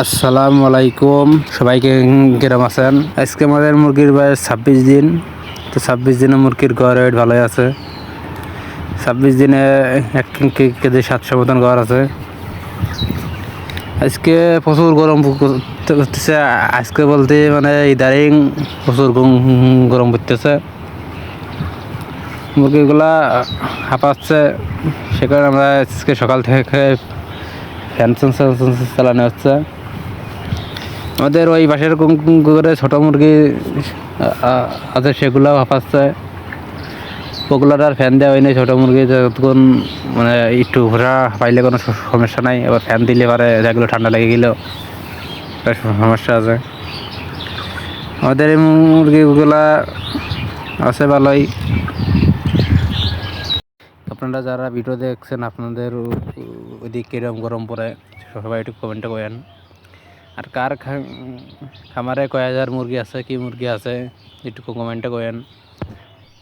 আসসালামু আলাইকুম, সবাইকে কেরম আছেন? আজকে আমাদের মুরগির বয়স 26 দিন। তো 26 দিনে মুরগির গড় ওয়েট ভালোই আছে। 26 দিনে 1 কেজি 700 মতন গড় আছে। আজকে প্রচুর গরম করতেছে। আজকে বলতে মানে ইদারিং প্রচুর গরম পড়তেছে। মুরগিগুলা হাঁপাচ্ছে, সে কারণে আমরা আজকে সকাল থেকে ফ্যান চালানো হচ্ছে। আমাদের ওই পাশের করে ছোটো মুরগি আছে, সেগুলোও হাঁপাচ্ছে। ওগুলোর আর ফ্যান দেওয়া হয়নি। ছোটো মুরগি যতক্ষণ মানে একটু ঘোরা পাইলে কোনো সমস্যা নাই, আবার ফ্যান দিলে পারে যেগুলো ঠান্ডা লেগে গেলেও সমস্যা আছে। আমাদের এই মুরগিগুলা আছে ভালোই। আপনারা যারা ভিডিও দেখছেন, আপনাদের ওইদিক কীরকম গরম পড়ে সবাই একটু কমেন্টে করেন। আর কার খামারে কয় হাজার মুরগি আছে, কি মুরগি আছে একটু কমেন্টে করেন।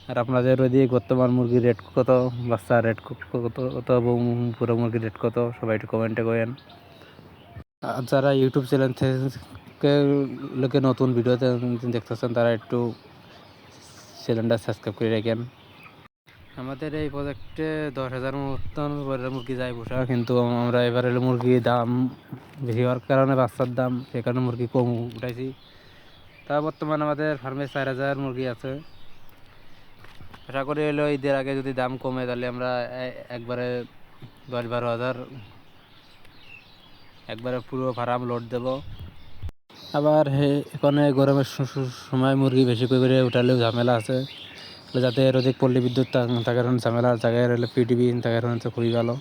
আর আপনাদের ওইদিকে বর্তমান মুরগির রেট কত, বাচ্চা রেট কত, পুরো মুরগির রেট কত, সবাই একটু কমেন্টে করেন। আর যারা ইউটিউব চ্যানেল থেকে লোকে নতুন ভিডিওতে দেখতেছেন, তারা একটু চ্যানেলটা সাবস্ক্রাইব করে রাখেন। আমাদের এই প্রজেক্টে 10,000 মতন মুরগি যায় পোষা, কিন্তু আমরা এবার মুরগির দাম বেশি হওয়ার কারণে, বাচ্চার দাম, সে কারণে মুরগি কম উঠাইছি। তা বর্তমানে আমাদের ফার্মে 4,000 মুরগি আছে। আশা করি এলো ঈদের আগে যদি দাম কমে, তাহলে আমরা একবারে 10-12 হাজার একবারে পুরো ফার্ম লোড দেব। আবার এখানে গরমের সময় মুরগি বেশি করে উঠালেও ঝামেলা আছে, যাতে অধিক পল্লী বিদ্যুৎ থাকার কারণে ঝামেলা, জায়গায় হলে পিডিবি থাকার কারণে খুবই ভালো।